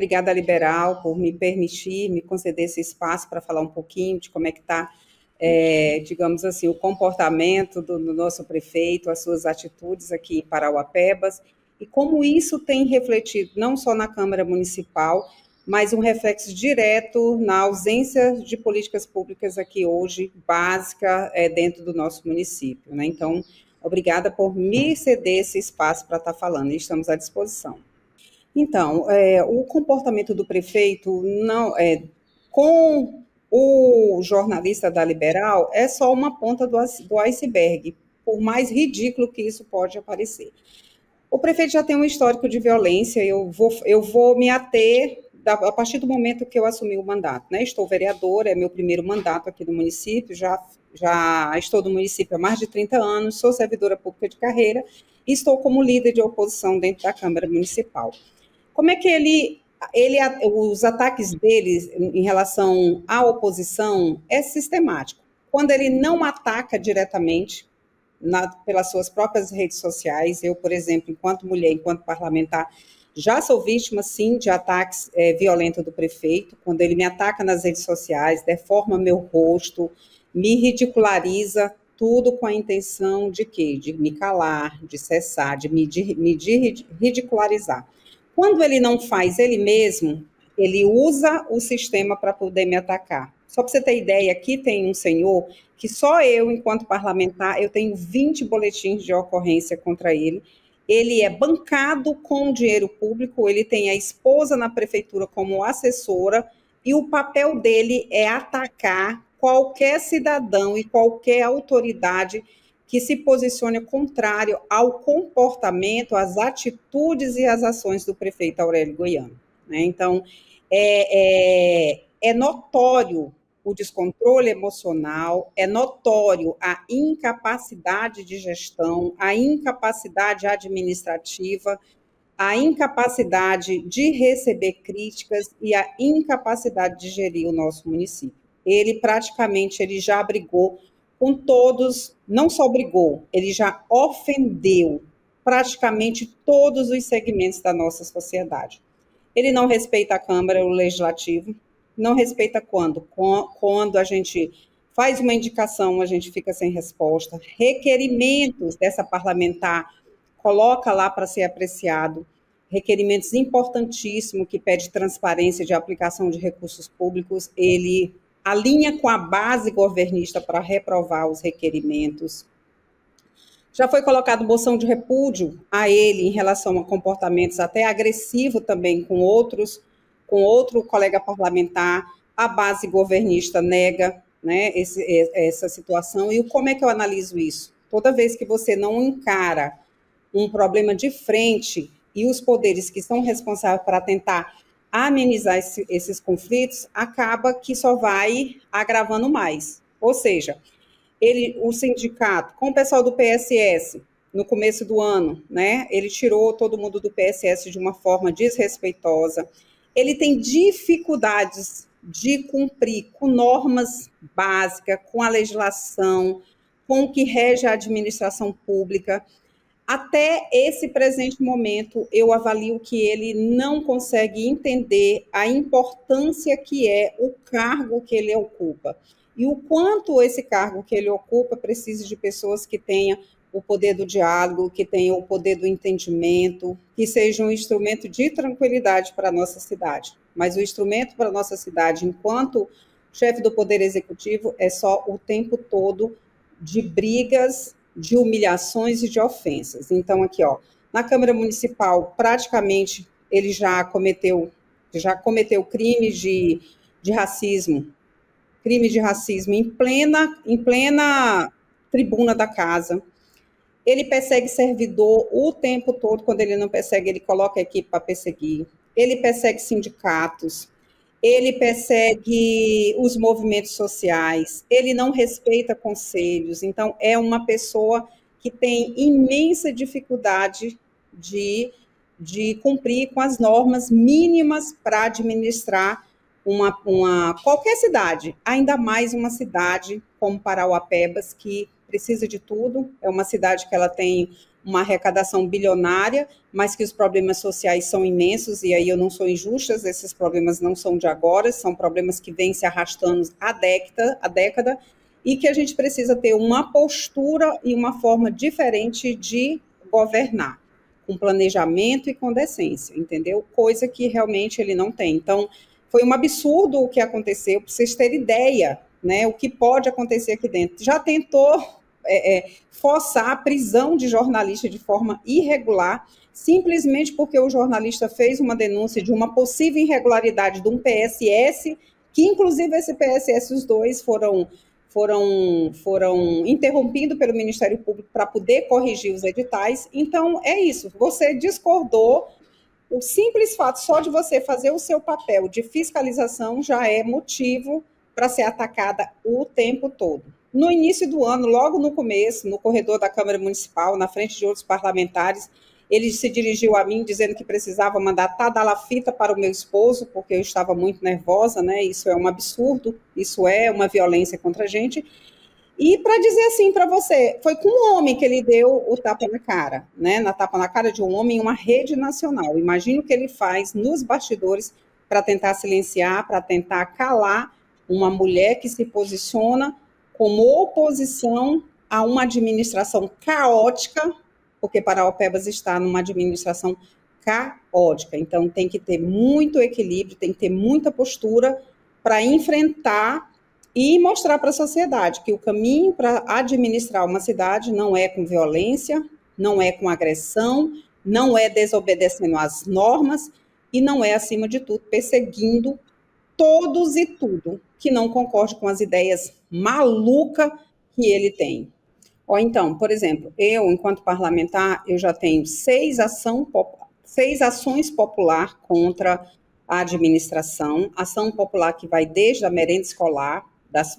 Obrigada, Liberal, por me permitir, me conceder esse espaço para falar um pouquinho de como é que está, digamos assim, o comportamento do nosso prefeito, as suas atitudes aqui em Parauapebas, e como isso tem refletido não só na Câmara Municipal, mas um reflexo direto na ausência de políticas públicas aqui hoje, básica, dentro do nosso município, né? Então, obrigada por me ceder esse espaço para estar falando, e estamos à disposição. Então, o comportamento do prefeito não com o jornalista da Liberal é só uma ponta do iceberg, por mais ridículo que isso pode parecer. O prefeito já tem um histórico de violência, eu vou me ater a partir do momento que eu assumi o mandato, né? Estou vereadora, é meu primeiro mandato aqui no município, já estou no município há mais de 30 anos, sou servidora pública de carreira e estou como líder de oposição dentro da Câmara Municipal. Como é que os ataques dele em relação à oposição é sistemático? Quando ele não ataca diretamente pelas suas próprias redes sociais, eu, por exemplo, enquanto mulher, enquanto parlamentar, já sou vítima, sim, de ataques violentos do prefeito, quando ele me ataca nas redes sociais, deforma meu rosto, me ridiculariza, tudo com a intenção de quê? De me calar, de cessar, de me ridicularizar. Quando ele não faz ele mesmo, ele usa o sistema para poder me atacar. Só para você ter ideia, aqui tem um senhor que só eu, enquanto parlamentar, eu tenho 20 boletins de ocorrência contra ele. Ele é bancado com dinheiro público, ele tem a esposa na prefeitura como assessora, e o papel dele é atacar qualquer cidadão e qualquer autoridade que se posicione contrário ao comportamento, às atitudes e às ações do prefeito Aurélio Goiano, né? Então, é notório o descontrole emocional, é notório a incapacidade de gestão, a incapacidade administrativa, a incapacidade de receber críticas e a incapacidade de gerir o nosso município. Ele já brigou com todos, não só brigou, ele já ofendeu praticamente todos os segmentos da nossa sociedade. Ele não respeita a Câmara, o Legislativo, não respeita quando? Quando a gente faz uma indicação, a gente fica sem resposta, requerimentos dessa parlamentar, coloca lá para ser apreciado, requerimentos importantíssimos que pede transparência de aplicação de recursos públicos, ele alinha com a base governista para reprovar os requerimentos. Já foi colocado moção de repúdio a ele em relação a comportamentos até agressivos também com outro colega parlamentar. A base governista nega, né, essa situação. E como é que eu analiso isso? Toda vez que você não encara um problema de frente e os poderes que são responsáveis para tentar amenizar esses conflitos, acaba que só vai agravando mais. Ou seja, o sindicato, com o pessoal do PSS, no começo do ano, né, ele tirou todo mundo do PSS de uma forma desrespeitosa. Ele tem dificuldades de cumprir com normas básicas, com a legislação, com o que rege a administração pública. Até esse presente momento, eu avalio que ele não consegue entender a importância que é o cargo que ele ocupa e o quanto esse cargo que ele ocupa precisa de pessoas que tenham o poder do diálogo, que tenham o poder do entendimento, que seja um instrumento de tranquilidade para a nossa cidade. Mas o instrumento para a nossa cidade, enquanto chefe do Poder Executivo, é só o tempo todo de brigas, de humilhações e de ofensas. Então, aqui, ó, na Câmara Municipal, praticamente, ele já cometeu crime de racismo, em plena tribuna da casa. Ele persegue servidor o tempo todo, quando ele não persegue, ele coloca a equipe para perseguir. Ele persegue sindicatos, ele persegue os movimentos sociais, ele não respeita conselhos. Então, é uma pessoa que tem imensa dificuldade de cumprir com as normas mínimas para administrar qualquer cidade, ainda mais uma cidade como Parauapebas, que precisa de tudo, é uma cidade que ela tem uma arrecadação bilionária, mas que os problemas sociais são imensos, e aí eu não sou injusta, esses problemas não são de agora, são problemas que vêm se arrastando há década, e que a gente precisa ter uma postura e uma forma diferente de governar, com planejamento e com decência, entendeu? Coisa que realmente ele não tem. Então, foi um absurdo o que aconteceu, para vocês terem ideia, né, o que pode acontecer aqui dentro. Já tentou forçar a prisão de jornalista de forma irregular, simplesmente porque o jornalista fez uma denúncia de uma possível irregularidade de um PSS, que inclusive esse PSS, os dois foram interrompidos pelo Ministério Público para poder corrigir os editais. Então, é isso, você discordou, o simples fato só de você fazer o seu papel de fiscalização já é motivo para ser atacada o tempo todo. No início do ano, logo no começo, no corredor da Câmara Municipal, na frente de outros parlamentares, ele se dirigiu a mim dizendo que precisava mandar tadalafita para o meu esposo, porque eu estava muito nervosa, né? Isso é um absurdo, isso é uma violência contra a gente. E para dizer assim para você, foi com um homem que ele deu o tapa na cara, né? Na tapa na cara de um homem em uma rede nacional. Imagina o que ele faz nos bastidores para tentar silenciar, para tentar calar uma mulher que se posiciona como oposição a uma administração caótica, porque Paraopebas está numa administração caótica. Então, tem que ter muito equilíbrio, tem que ter muita postura para enfrentar e mostrar para a sociedade que o caminho para administrar uma cidade não é com violência, não é com agressão, não é desobedecendo às normas e não é, acima de tudo, perseguindo todos e tudo que não concorde com as ideias malucas que ele tem. Ou então, por exemplo, eu, enquanto parlamentar, eu já tenho 6 ações popular contra a administração, ação popular que vai desde a merenda escolar,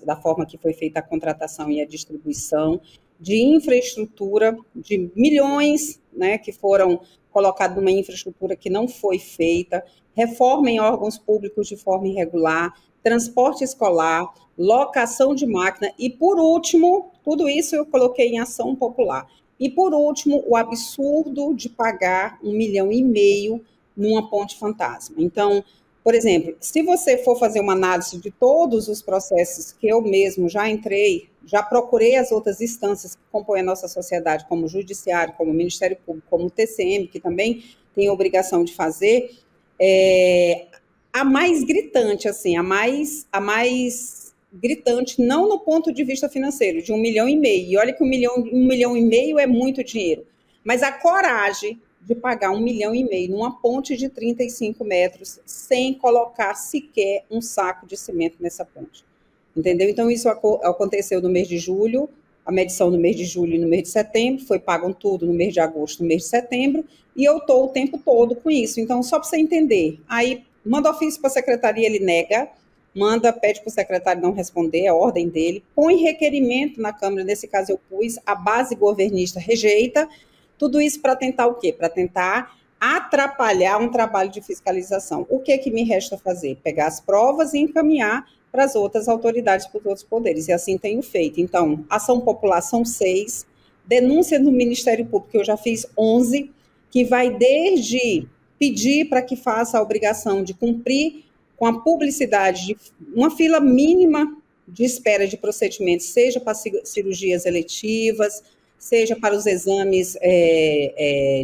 da forma que foi feita a contratação e a distribuição, de infraestrutura, de milhões, né, que foram colocados numa infraestrutura que não foi feita, reforma em órgãos públicos de forma irregular, transporte escolar, locação de máquina e, por último, tudo isso eu coloquei em ação popular. E, por último, o absurdo de pagar 1,5 milhão numa ponte fantasma. Então, por exemplo, se você for fazer uma análise de todos os processos que eu mesmo já entrei, já procurei as outras instâncias que compõem a nossa sociedade, como o Judiciário, como o Ministério Público, como o TCM, que também tem a obrigação de fazer, a mais gritante, assim, a mais gritante, não no ponto de vista financeiro, de 1,5 milhão, e olha que 1,5 milhão é muito dinheiro, mas a coragem de pagar 1,5 milhão numa ponte de 35 metros, sem colocar sequer um saco de cimento nessa ponte. Entendeu? Então, isso aconteceu no mês de julho, a medição no mês de julho e no mês de setembro, pagam tudo no mês de agosto, no mês de setembro, e eu estou o tempo todo com isso. Então, só para você entender, aí manda ofício para a secretaria, ele nega, pede para o secretário não responder, é a ordem dele, põe requerimento na Câmara, nesse caso eu pus, a base governista rejeita, tudo isso para tentar o quê? Para tentar atrapalhar um trabalho de fiscalização. O que me resta fazer? Pegar as provas e encaminhar para as outras autoridades, para os outros poderes, e assim tenho feito. Então, ação popular são 6, denúncia no Ministério Público, eu já fiz 11, que vai desde pedir para que faça a obrigação de cumprir com a publicidade de uma fila mínima de espera de procedimentos, seja para cirurgias eletivas, seja para os exames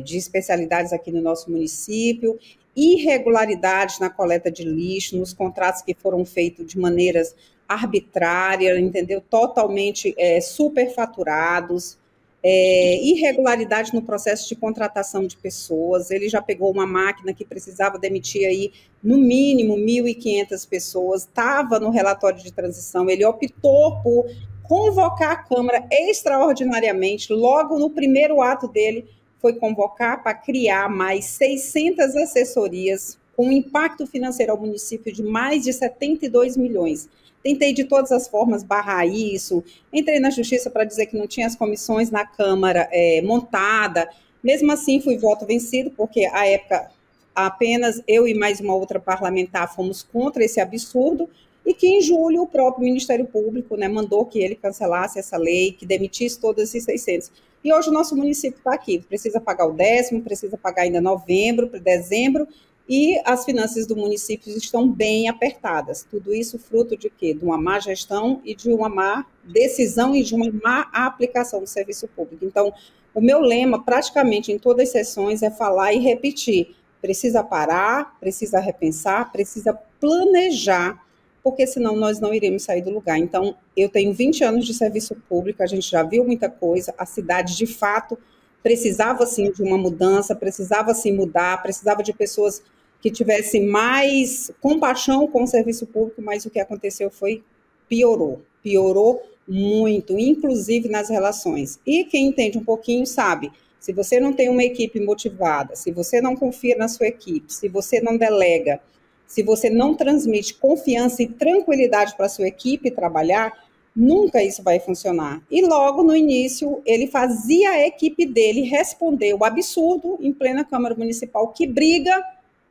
de especialidades aqui no nosso município, irregularidades na coleta de lixo, nos contratos que foram feitos de maneiras arbitrárias, entendeu? Totalmente superfaturados, irregularidade no processo de contratação de pessoas. Ele já pegou uma máquina que precisava demitir aí, no mínimo, 1.500 pessoas, estava no relatório de transição, ele optou por convocar a Câmara extraordinariamente, logo no primeiro ato dele, foi convocar para criar mais 600 assessorias, com um impacto financeiro ao município de mais de 72 milhões. Tentei de todas as formas barrar isso, entrei na justiça para dizer que não tinha as comissões na Câmara montada, mesmo assim fui voto vencido, porque à época apenas eu e mais uma outra parlamentar fomos contra esse absurdo, e que em julho o próprio Ministério Público, né, mandou que ele cancelasse essa lei, que demitisse todos esses 600. E hoje o nosso município está aqui, precisa pagar o 10º, precisa pagar ainda novembro, dezembro, e as finanças do município estão bem apertadas. Tudo isso fruto de quê? De uma má gestão e de uma má decisão e de uma má aplicação do serviço público. Então, o meu lema, praticamente em todas as sessões, é falar e repetir. Precisa parar, precisa repensar, precisa planejar, porque senão nós não iremos sair do lugar. Então, eu tenho 20 anos de serviço público, a gente já viu muita coisa, a cidade, de fato, precisava, sim, de uma mudança, precisava, sim, mudar, precisava de pessoas que tivessem mais compaixão com o serviço público, mas o que aconteceu foi piorou muito, inclusive nas relações. E quem entende um pouquinho sabe, se você não tem uma equipe motivada, se você não confia na sua equipe, se você não delega, se você não transmite confiança e tranquilidade para a sua equipe trabalhar, nunca isso vai funcionar. E logo no início, ele fazia a equipe dele responder o absurdo em plena Câmara Municipal, que briga,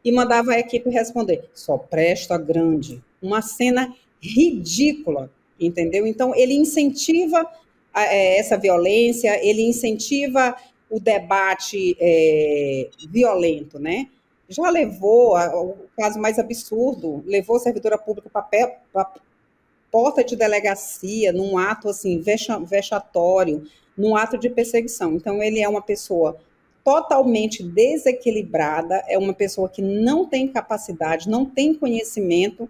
e mandava a equipe responder. Só presta grande. Uma cena ridícula, entendeu? Então, ele incentiva essa violência, ele incentiva o debate violento, né? Já levou, o caso mais absurdo, levou a servidora pública para porta de delegacia, num ato assim vexatório, num ato de perseguição. Então, ele é uma pessoa totalmente desequilibrada, é uma pessoa que não tem capacidade, não tem conhecimento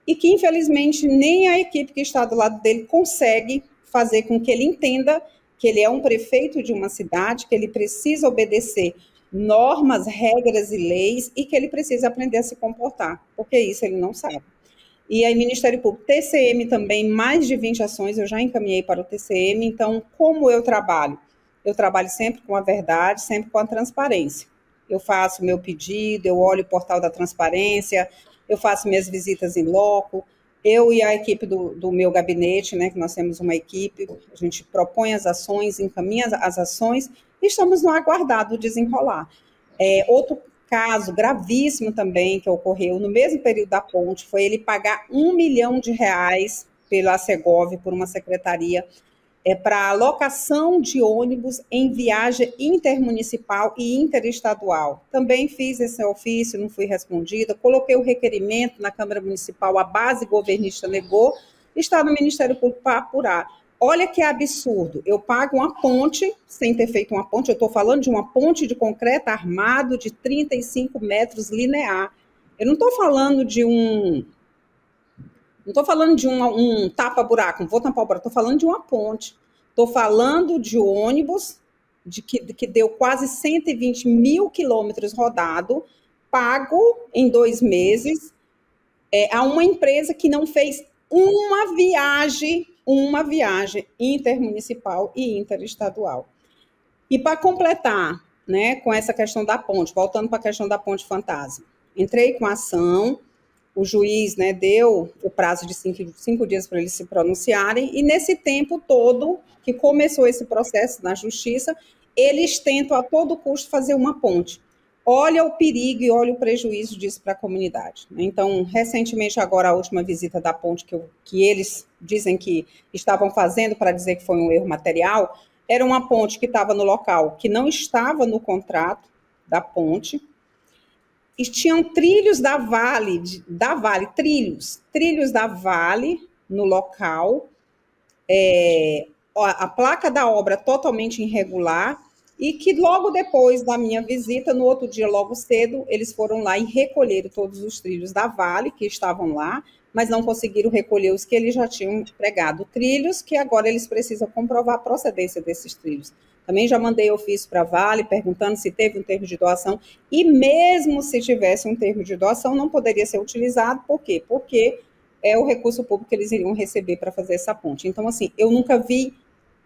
e que, infelizmente, nem a equipe que está do lado dele consegue fazer com que ele entenda que ele é um prefeito de uma cidade, que ele precisa obedecer normas, regras e leis e que ele precisa aprender a se comportar, porque isso ele não sabe. E aí, Ministério Público, TCM também, mais de 20 ações eu já encaminhei para o TCM. Então, como eu trabalho? Eu trabalho sempre com a verdade, sempre com a transparência. Eu faço meu pedido, eu olho o portal da transparência, eu faço minhas visitas em loco, eu e a equipe do meu gabinete, né, que nós temos uma equipe, a gente propõe as ações, encaminha as ações e estamos no aguardado desenrolar. Outro caso gravíssimo também que ocorreu no mesmo período da ponte foi ele pagar R$ 1 milhão pela Segov, por uma secretaria, para alocação de ônibus em viagem intermunicipal e interestadual. Também fiz esse ofício, não fui respondida, coloquei o requerimento na Câmara Municipal, a base governista negou, está no Ministério Público para apurar. Olha que absurdo, eu pago uma ponte, sem ter feito uma ponte, eu estou falando de uma ponte de concreto armado de 35 metros linear. Eu não estou falando de um tapa-buraco, vou tampar o buraco, estou falando de uma ponte. Estou falando de ônibus que deu quase 120 mil quilômetros rodado, pago em 2 meses, a uma empresa que não fez uma viagem intermunicipal e interestadual. E para completar, né, com essa questão da ponte, voltando para a questão da ponte fantasma, entrei com a ação, o juiz, né, deu o prazo de 5 dias para eles se pronunciarem, e nesse tempo todo que começou esse processo na justiça, eles tentam a todo custo fazer uma ponte. Olha o perigo e olha o prejuízo disso para a comunidade. Então, recentemente, agora, a última visita da ponte que eles dizem que estavam fazendo para dizer que foi um erro material, era uma ponte que estava no local, que não estava no contrato da ponte, e tinham trilhos da Vale, trilhos da Vale no local, a placa da obra totalmente irregular, e que logo depois da minha visita, no outro dia, logo cedo, eles foram lá e recolheram todos os trilhos da Vale que estavam lá, mas não conseguiram recolher os que eles já tinham pregado trilhos, que agora eles precisam comprovar a procedência desses trilhos. Também já mandei ofício para a Vale, perguntando se teve um termo de doação, e mesmo se tivesse um termo de doação, não poderia ser utilizado. Por quê? Porque é o recurso público que eles iriam receber para fazer essa ponte. Então, assim, eu nunca vi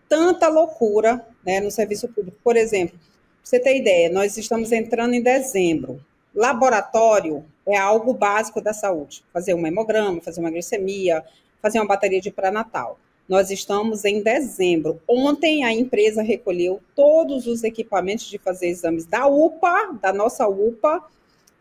tanta loucura, né, no serviço público. Por exemplo, para você ter ideia, nós estamos entrando em dezembro. Laboratório é algo básico da saúde. Fazer um hemograma, fazer uma glicemia, fazer uma bateria de pré-natal. Nós estamos em dezembro. Ontem a empresa recolheu todos os equipamentos de fazer exames da UPA, da nossa UPA,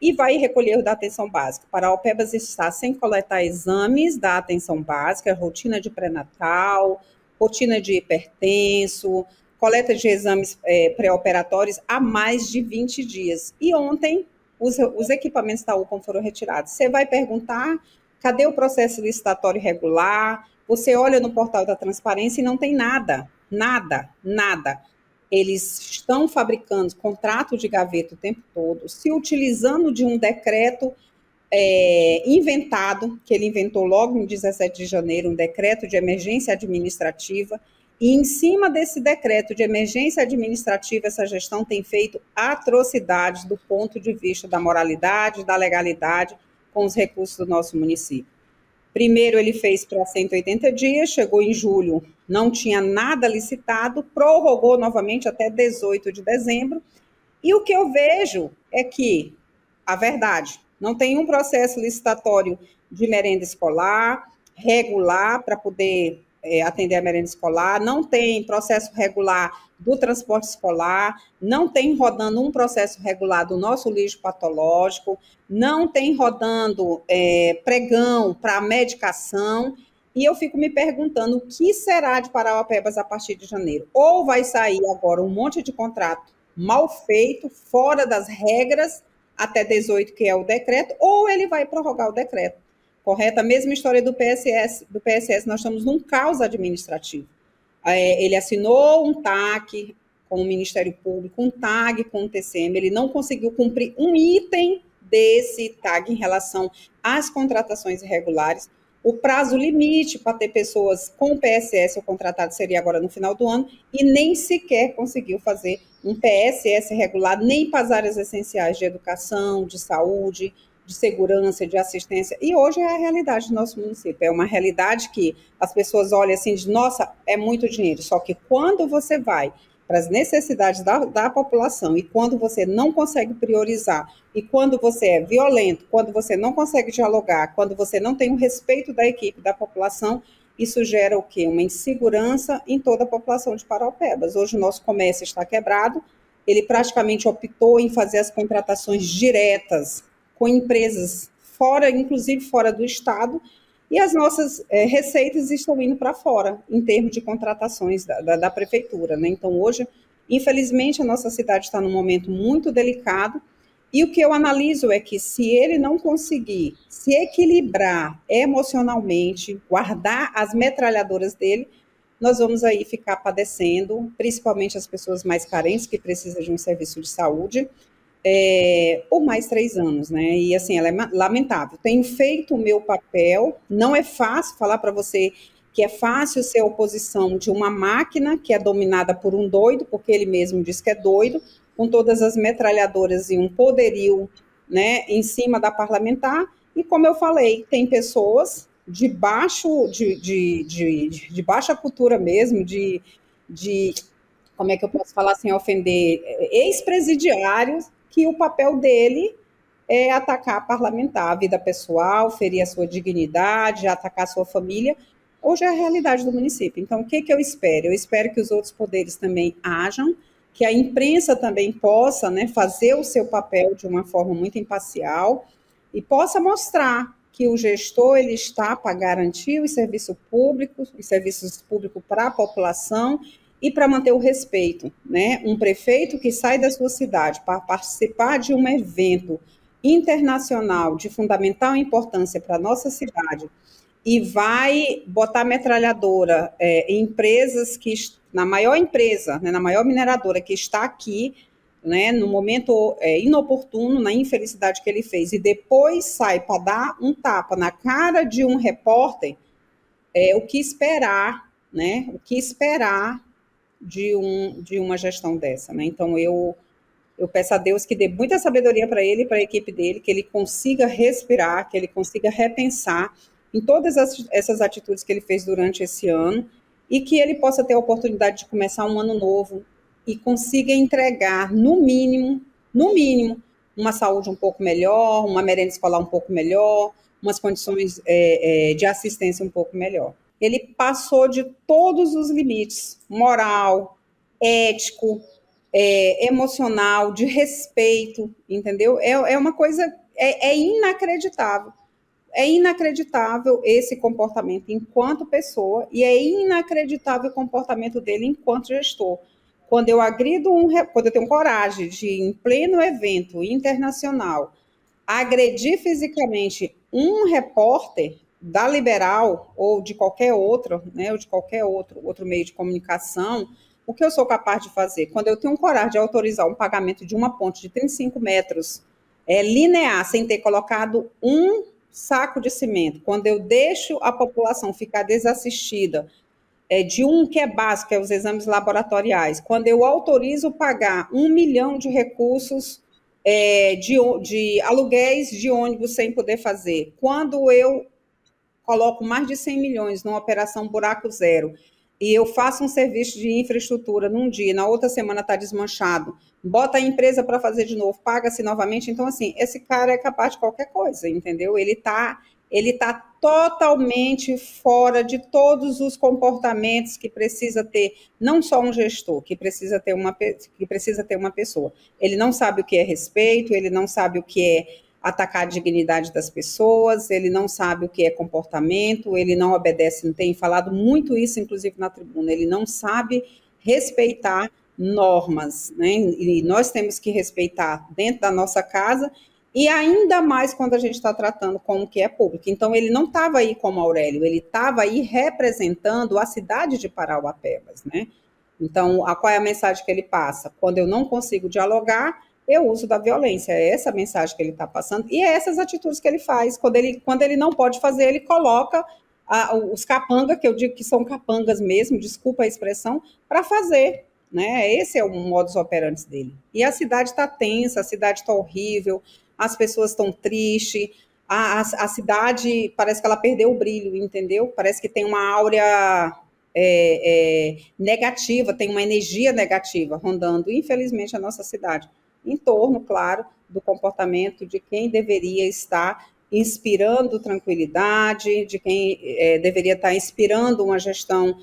e vai recolher o da atenção básica. Para a Alpebas está sem coletar exames da atenção básica, rotina de pré-natal, rotina de hipertenso, coleta de exames pré-operatórios há mais de 20 dias. E ontem, os equipamentos da UPAM foram retirados. Você vai perguntar, cadê o processo licitatório regular? Você olha no portal da transparência e não tem nada, nada, nada. Eles estão fabricando contrato de gaveta o tempo todo, se utilizando de um decreto inventado, que ele inventou logo em 17 de janeiro, um decreto de emergência administrativa, e em cima desse decreto de emergência administrativa, essa gestão tem feito atrocidades do ponto de vista da moralidade, da legalidade, com os recursos do nosso município. Primeiro ele fez para 180 dias, chegou em julho, não tinha nada licitado, prorrogou novamente até 18 de dezembro, e o que eu vejo é que, a verdade, não tem um processo licitatório de merenda escolar regular para poder atender a merenda escolar, não tem processo regular do transporte escolar, não tem rodando um processo regular do nosso lixo patológico, não tem rodando pregão para medicação, e eu fico me perguntando o que será de Parauapebas a partir de janeiro. Ou vai sair agora um monte de contrato mal feito, fora das regras, até 18, que é o decreto, ou ele vai prorrogar o decreto. Correto? A mesma história do PSS, nós estamos num caos administrativo. Ele assinou um TAC com o Ministério Público, um TAG com o TCM, ele não conseguiu cumprir um item desse TAG em relação às contratações irregulares. O prazo limite para ter pessoas com o PSS ou contratado seria agora no final do ano, e nem sequer conseguiu fazer um PSS regular, nem para as áreas essenciais de educação, de saúde, de segurança, de assistência, e hoje é a realidade do nosso município. É uma realidade que as pessoas olham assim, de nossa, é muito dinheiro, só que quando você vai para as necessidades da população, e quando você não consegue priorizar, e quando você é violento, quando você não consegue dialogar, quando você não tem o respeito da equipe, da população, isso gera o quê? Uma insegurança em toda a população de Parauapebas. Hoje o nosso comércio está quebrado, ele praticamente optou em fazer as contratações diretas com empresas fora, inclusive fora do estado, e as nossas receitas estão indo para fora, em termos de contratações da prefeitura, né? Então, hoje, infelizmente, a nossa cidade está num momento muito delicado, e o que eu analiso é que, se ele não conseguir se equilibrar emocionalmente, guardar as metralhadoras dele, nós vamos aí ficar padecendo, principalmente as pessoas mais carentes, que precisam de um serviço de saúde, por mais 3 anos, né? E assim, ela é lamentável. Tenho feito o meu papel, não é fácil falar para você que é fácil ser oposição de uma máquina que é dominada por um doido, porque ele mesmo diz que é doido, com todas as metralhadoras e um poderio, né, em cima da parlamentar, e como eu falei, tem pessoas de baixa cultura mesmo, como é que eu posso falar sem ofender, ex-presidiários, que o papel dele é atacar a parlamentar, a vida pessoal, ferir a sua dignidade, atacar a sua família. Hoje é a realidade do município. Então, o que eu espero? Eu espero que os outros poderes também ajam, que a imprensa também possa, né, fazer o seu papel de uma forma muito imparcial e possa mostrar que o gestor ele está para garantir os serviços públicos para a população e para manter o respeito, né? Um prefeito que sai da sua cidade para participar de um evento internacional de fundamental importância para a nossa cidade e vai botar metralhadora em empresas que, na maior empresa, né, na maior mineradora que está aqui, né, no momento inoportuno, na infelicidade que ele fez, e depois sai para dar um tapa na cara de um repórter, o que esperar, né? O que esperar de uma gestão dessa, né? Então, eu peço a Deus que dê muita sabedoria para ele e para a equipe dele, que ele consiga respirar, que ele consiga repensar em todas essas atitudes que ele fez durante esse ano e que ele possa ter a oportunidade de começar um ano novo e consiga entregar, no mínimo, uma saúde um pouco melhor, uma merenda escolar um pouco melhor, umas condições de assistência um pouco melhor. Ele passou de todos os limites, moral, ético, emocional, de respeito, entendeu? É uma coisa, inacreditável. É inacreditável esse comportamento enquanto pessoa e é inacreditável o comportamento dele enquanto gestor. quando eu agrido quando eu tenho coragem de, em pleno evento internacional, agredir fisicamente um repórter da Liberal ou de qualquer outro, né, ou de qualquer outro meio de comunicação, o que eu sou capaz de fazer? Quando eu tenho coragem de autorizar um pagamento de uma ponte de 35 metros linear, sem ter colocado um saco de cimento, quando eu deixo a população ficar desassistida de um que é básico, que é os exames laboratoriais, quando eu autorizo pagar 1 milhão de recursos de aluguéis de ônibus sem poder fazer, quando eu coloco mais de 100 milhões numa operação buraco zero e eu faço um serviço de infraestrutura num dia, na outra semana está desmanchado, bota a empresa para fazer de novo, paga-se novamente. Então, assim, esse cara é capaz de qualquer coisa, entendeu? Ele tá totalmente fora de todos os comportamentos que precisa ter, não só um gestor, que precisa ter uma pessoa. Ele não sabe o que é respeito, ele não sabe o que é atacar a dignidade das pessoas, ele não sabe o que é comportamento, ele não obedece, não tem falado muito isso, inclusive na tribuna, ele não sabe respeitar normas, né? E nós temos que respeitar dentro da nossa casa, e ainda mais quando a gente está tratando com o que é público. Então, ele não estava aí como Aurélio, ele estava aí representando a cidade de Parauapebas, né? Então, qual é a mensagem que ele passa? Quando eu não consigo dialogar, eu uso da violência. É essa a mensagem que ele está passando, e é essas atitudes que ele faz. Quando ele não pode fazer, ele coloca os capanga, que eu digo que são capangas mesmo, desculpa a expressão, para fazer. Né? Esse é o modus operandi dele. E a cidade está tensa, a cidade está horrível, as pessoas estão tristes, a cidade parece que ela perdeu o brilho, entendeu? Parece que tem uma áurea negativa, tem uma energia negativa rondando, infelizmente, a nossa cidade, em torno, claro, do comportamento de quem deveria estar inspirando tranquilidade, de quem deveria estar inspirando uma gestão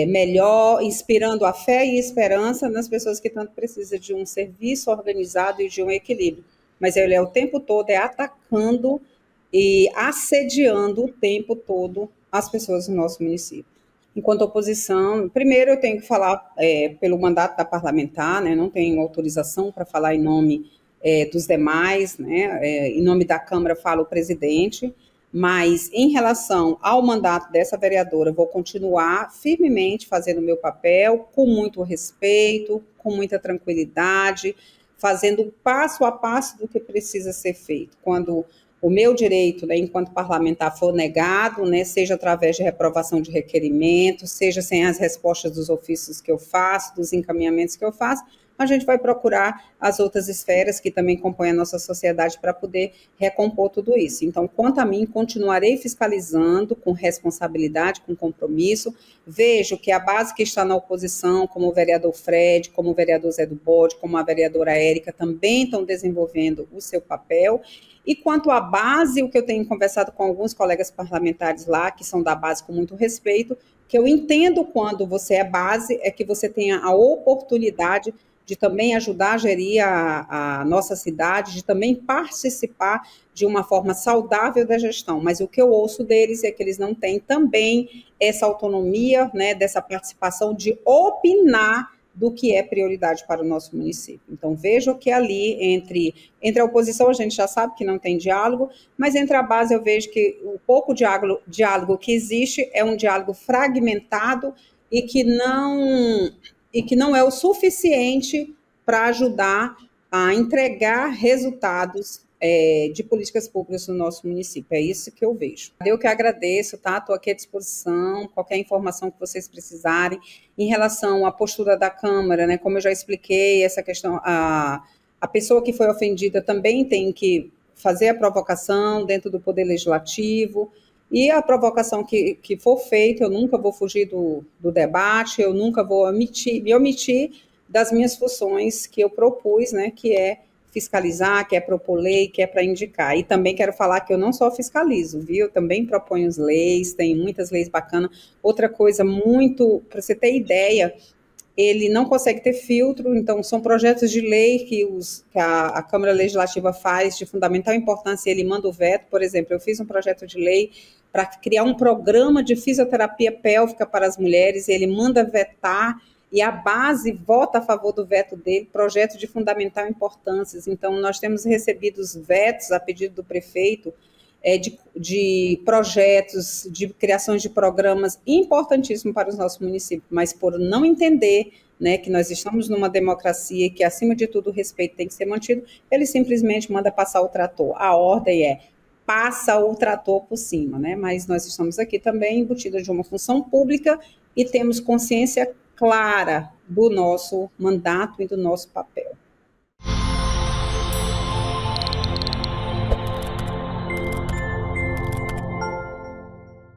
melhor, inspirando a fé e esperança nas pessoas que tanto precisam de um serviço organizado e de um equilíbrio. Mas ele o tempo todo atacando e assediando o tempo todo as pessoas do nosso município. Enquanto oposição, primeiro eu tenho que falar pelo mandato da parlamentar, né, não tenho autorização para falar em nome dos demais, né, em nome da Câmara fala o presidente, mas em relação ao mandato dessa vereadora, vou continuar firmemente fazendo o meu papel, com muito respeito, com muita tranquilidade, fazendo passo a passo do que precisa ser feito. Quando o meu direito, né, enquanto parlamentar, for negado, né, seja através de reprovação de requerimento, seja sem as respostas dos ofícios que eu faço, dos encaminhamentos que eu faço, a gente vai procurar as outras esferas que também compõem a nossa sociedade para poder recompor tudo isso. Então, quanto a mim, continuarei fiscalizando com responsabilidade, com compromisso. Vejo que a base que está na oposição, como o vereador Fred, como o vereador Zé do Bode, como a vereadora Érica, também estão desenvolvendo o seu papel. E quanto à base, o que eu tenho conversado com alguns colegas parlamentares lá, que são da base com muito respeito, que eu entendo quando você é base, é que você tenha a oportunidade de também ajudar a gerir a nossa cidade, de também participar de uma forma saudável da gestão. Mas o que eu ouço deles é que eles não têm também essa autonomia, né, dessa participação de opinar do que é prioridade para o nosso município. Então, vejo que ali, entre a oposição, a gente já sabe que não tem diálogo, mas entre a base eu vejo que o pouco diálogo que existe é um diálogo fragmentado e que não é o suficiente para ajudar a entregar resultados de políticas públicas no nosso município. É isso que eu vejo. Eu que agradeço, tá? Estou aqui à disposição, qualquer informação que vocês precisarem. Em relação à postura da Câmara, né? Como eu já expliquei, essa questão, a pessoa que foi ofendida também tem que fazer a provocação dentro do Poder Legislativo, e a provocação que for feita, eu nunca vou fugir do debate, eu nunca vou me omitir das minhas funções que eu propus, né? Que é fiscalizar, que é propor lei, que é para indicar. E também quero falar que eu não só fiscalizo, viu? Eu também proponho as leis, tem muitas leis bacanas. Outra coisa muito, para você ter ideia, ele não consegue ter filtro, então são projetos de lei que a Câmara Legislativa faz de fundamental importância, ele manda o veto. Por exemplo, eu fiz um projeto de lei para criar um programa de fisioterapia pélvica para as mulheres, ele manda vetar e a base vota a favor do veto dele, projetos de fundamental importância. Então, nós temos recebido os vetos, a pedido do prefeito, de projetos, de criações de programas importantíssimos para os nossos municípios, mas por não entender, né, que nós estamos numa democracia e que, acima de tudo, o respeito tem que ser mantido, ele simplesmente manda passar o trator. A ordem é: passa o trator por cima, né? Mas nós estamos aqui também embutidos de uma função pública e temos consciência clara do nosso mandato e do nosso papel.